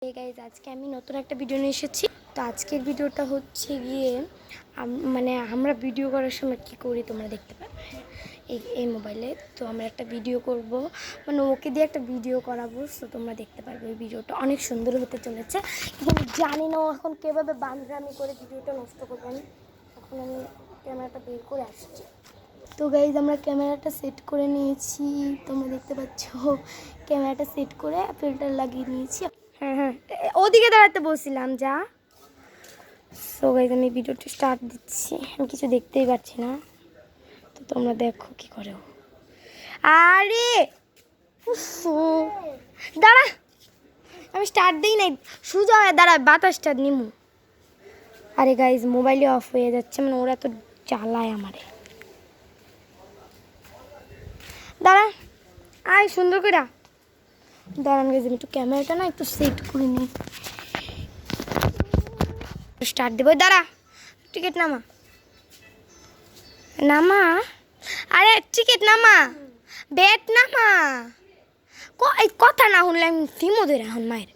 এই গাইজ আজকে আমি নতুন একটা ভিডিও নিয়ে এসেছি। তো আজকের ভিডিওটা হচ্ছে গিয়ে মানে আমরা ভিডিও করার সময় কি করি তোমরা দেখতে পাবে এই মোবাইলে। তো আমরা একটা ভিডিও করব, মানে ওকে দিয়ে একটা ভিডিও করাবো। তো তোমরা দেখতে পারবে ওই ভিডিওটা অনেক সুন্দর হতে চলেছে। কিন্তু জানি না এখন কীভাবে বান্ধরামি করে ভিডিওটা নষ্ট করবেন। এখন আমি ক্যামেরাটা বের করে আসছি। তো গাইজ আমরা ক্যামেরাটা সেট করে নিয়েছি, তোমরা দেখতে পাচ্ছ। ক্যামেরাটা সেট করে ফিল্টার লাগিয়ে নিয়েছি। হ্যাঁ ওদিকে দাঁড়াতে বলছিলাম যা। সো গাইজ আমি ভিডিওটা স্টার্ট দিচ্ছি। আমি কিছু দেখতেই পাচ্ছি না, তো তোমরা দেখো কি করে। আরে দাঁড়া, আমি স্টার্ট দিই নাই, সোজা হয়ে দাঁড়া, বাতাসটা নিমু। আরে গাইজ মোবাইলে অফ হয়ে যাচ্ছে, মানে ওরা তো জ্বালায় আমারে। দাঁড়া আয় সুন্দর করে দাঁড়ান গাইজ, আমি একটু ক্যামেরাটা না একটু সেট করে নিই। স্টার্ট দেবো, দাঁড়া। টিকিট নামা নামা, আরে টিকিট নামা, ব্যাট নামা। এই কথা না শুনলে আমি ফিমো ধরে এখন মায়ের।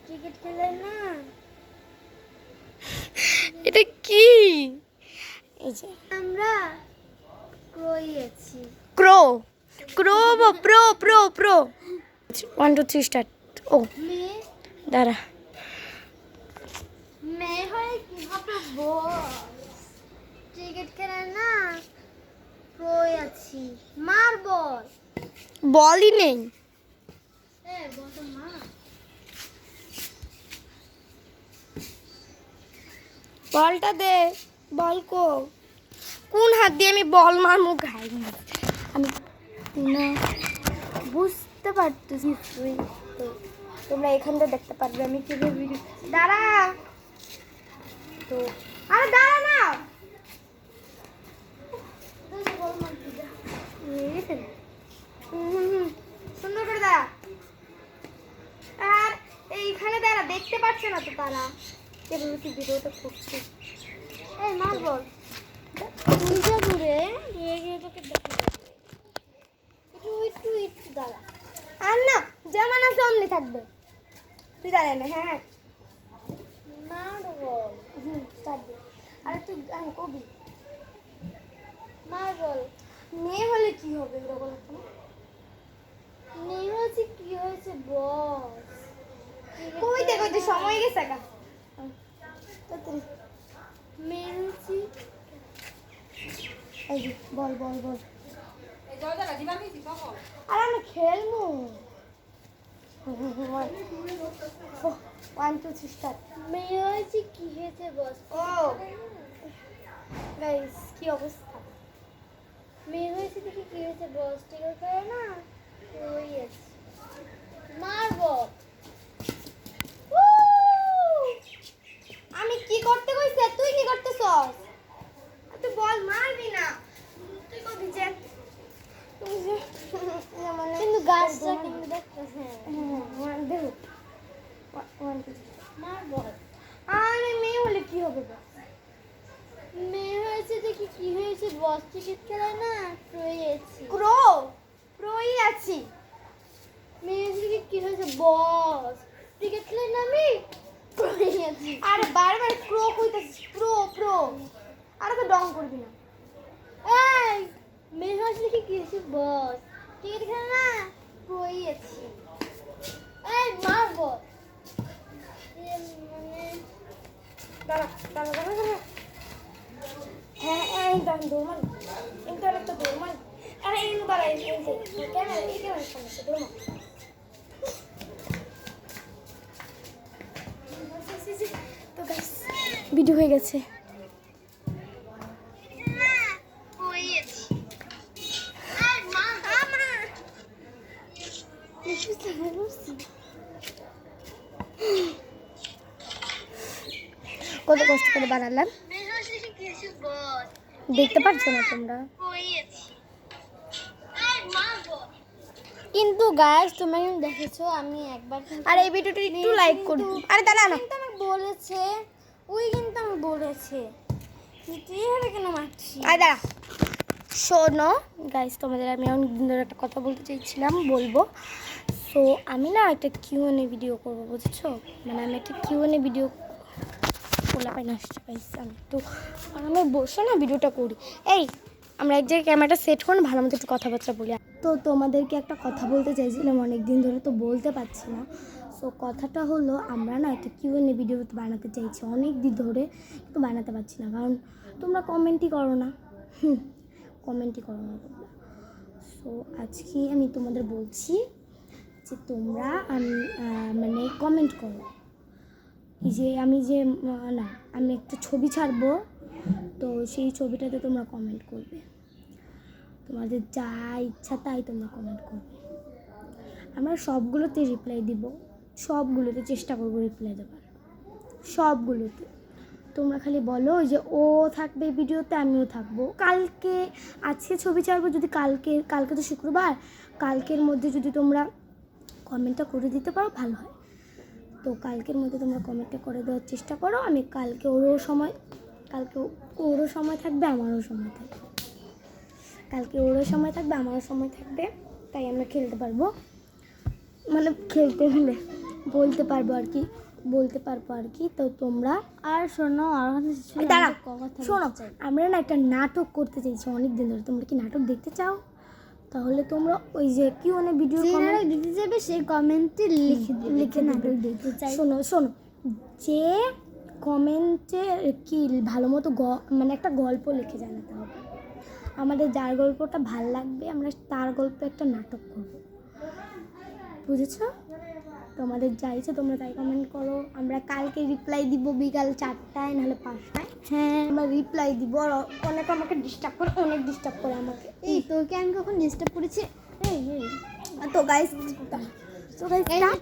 ক্রিকেট খেলে না, এটা কি? এই যে আমরা আছি। ক্রো ক্রো প্রো প্রো প্রো 1 2 3 স্টার্ট। ও দাঁড়া, মেয়ে হয়ে কি হবে বস? ক্রিকেট খেলে না, প্রোই আছি। মার বল। বলই নেই। বল তো মা। বলটা দে, বল কো কোন হাত দিয়ে আমি বল মারমু ঘাই। আমি না বুঝতে পারতেছি। তো তোমরা এখানটা দেখতে পারবে আমি কিভাবে ভিডিও। দাঁড়া তো, আরে দাঁড়া না। সুন্দর করে দাঁড়া। আর এইখানে দাঁড়া, দেখতে পাচ্ছে না তো তারা কেবল কি ভিডিওটা করছে। এই মার বল। তুই যা দূরে গিয়ে তোকে দেখা যাবে। একটু দাঁড়া। আর না যেমন আছে অমনি থাকবে, তুই দাঁড়ায় না। হ্যাঁ মার বল। স্টার্ট দে। আরে তুই গান কবি। মার বল। মেয়ে হলে কি হবে এরকম? মেয়ে হয়েছে কি হয়েছে বস? কইতে কইতে সময় গেছে গা। তাড়াতাড়ি মেয়ে হয়েছি। এই যে বল বল বল। আর আমি খেলবো। 1 2 3 স্টার্ট। মেয়ে হয়েছে কি হয়েছে বস? ও গাইস কি অবস্থা? মেয়ে হয়েছে দেখি কি হয়েছে বস? ঠিক আছে না, ওই আছে। মার বল। আমি কি করতে কইছে, তুই কি করতেছস? তুই বল মারবি না, তুই কবি যে কিন্তু গাছটা কিন্তু দেখতেছে। মার বল। আমি মেয়ে হলে কি হবে? মেয়ে হয়েছে দেখি কি হয়েছে বস? টিকিট খেলায় না, রয়েছি। প্রোই আছি। মেয়ে হয়েছে দেখি কি হয়েছে বস? টিকিট খেলায় না, আমি রয়েছি। আরে বারবার প্রো কইতাছিস, প্রো প্রো। আরে তো ডং করবি না। এই মেয়ে হয়েছে দেখি কি হয়েছে বস? টিকিট খেলায় না, রয়েছি। এই মার বল। মানে দাঁড়া দাঁড়া দাঁড়া দাঁড়া। হ্যাঁ এই দাঁড়া দৌড়মান, ইন্টারনেট তো দৌড়মান। আরে এই দাঁড়া, এই ক্যামেরা সমস্যা দৌড়মান। তো গাইস ভিডিও হয়ে গেছে। কত কষ্ট করে বানালাম, দেখতে পাচ্ছ না তোমরা। কিন্তু গাইস তুমি দেখেছো আমি একবার আর এই ভিডিওটা একটু লাইক করো। আরে দাঁড়া না, কিন্তু আমি বলেছে, ওই কিন্তু আমি বলেছে তুই এভাবে কেন মারছিস? আরে দাঁড়া, শোনো গাইস, তোমাদের আমি অনেক দিন ধরে একটা কথা বলতে চাইছিলাম, বলবো। সো আমি না একটা কিউএনএ ভিডিও করবো, বুঝেছো? মানে আমি একটা কিউএনএ ভিডিও বলা পাই না, আসছে গাইস। আমি একটু আমি বসে না ভিডিওটা করি। এই আমরা এক জায়গায় ক্যামেরাটা সেট করে ভালো মতো একটু কথাবার্তা বলি। তো তোমাদেরকে একটা কথা বলতে চাইছিলাম অনেক দিন ধরে, তো বলতে পারছি না। সো কথাটা হলো, আমরা না একটা কিউএনএ ভিডিও বানাতে চাইছি অনেক দিন ধরে, কিন্তু বানাতে পারছি না, কারণ তোমরা কমেন্টই করো না। কমেন্টই করো না তোমরা। সো আজকে আমি তোমাদের বলছি যে তোমরা মানে কমেন্ট করো। এই যে আমি একটা ছবি ছাড়বো, তো সেই ছবিটাতে তোমরা কমেন্ট করবে। তোমাদের যা ইচ্ছা তাই তোমরা কমেন্ট করবে। আমরা সবগুলোতে রিপ্লাই দিব, সবগুলোতে চেষ্টা করবো রিপ্লাই দেওয়ার, সবগুলোতে। তোমরা খালি বলো যে ও থাকবে ভিডিওতে, আমিও থাকবো। আজকে ছবি ছাড়বো, যদি কালকে তো শুক্রবার, কালকের মধ্যে যদি তোমরা কমেন্টটা করে দিতে পারো ভালো হয়। তো কালকের মধ্যে তোমরা কমেন্টটা করে দেওয়ার চেষ্টা করো। আমি কালকে ওরও সময় থাকবে, আমারও সময় থাকবে। কালকে ওরও সময় থাকবে, আমারও সময় থাকবে, তাই আমরা খেলতে পারবো। মানে খেলতে হলে বলতে পারবো আর কি। তো তোমরা আর শোনো, আর শোনো, আমরা না একটা নাটক করতে চাইছি অনেক দিন ধরে। তোমরা কি নাটক দেখতে চাও? তাহলে তোমরা ওই যে কিউএনএ ভিডিও দিতে যাবে, সেই কমেন্টে লিখে নাটক দেখতে চাই। শোনো যে কমেন্টে কি ভালো মতো মানে একটা গল্প লিখে জানাতে হবে। আমাদের যার গল্পটা ভাল লাগবে, আমরা তার গল্পে একটা নাটক করব, বুঝেছো? তোমাদের যা ইচ্ছে তোমরা তাই কমেন্ট করো। আমরা কালকে রিপ্লাই দিব বিকাল 4টায়, নাহলে 5টায়। হ্যাঁ, আমরা রিপ্লাই দিব। আর অনেক আমাকে ডিস্টার্ব করে আমাকে। এই তোকে আমি কখন ডিস্টার্ব করেছি? তো গাইস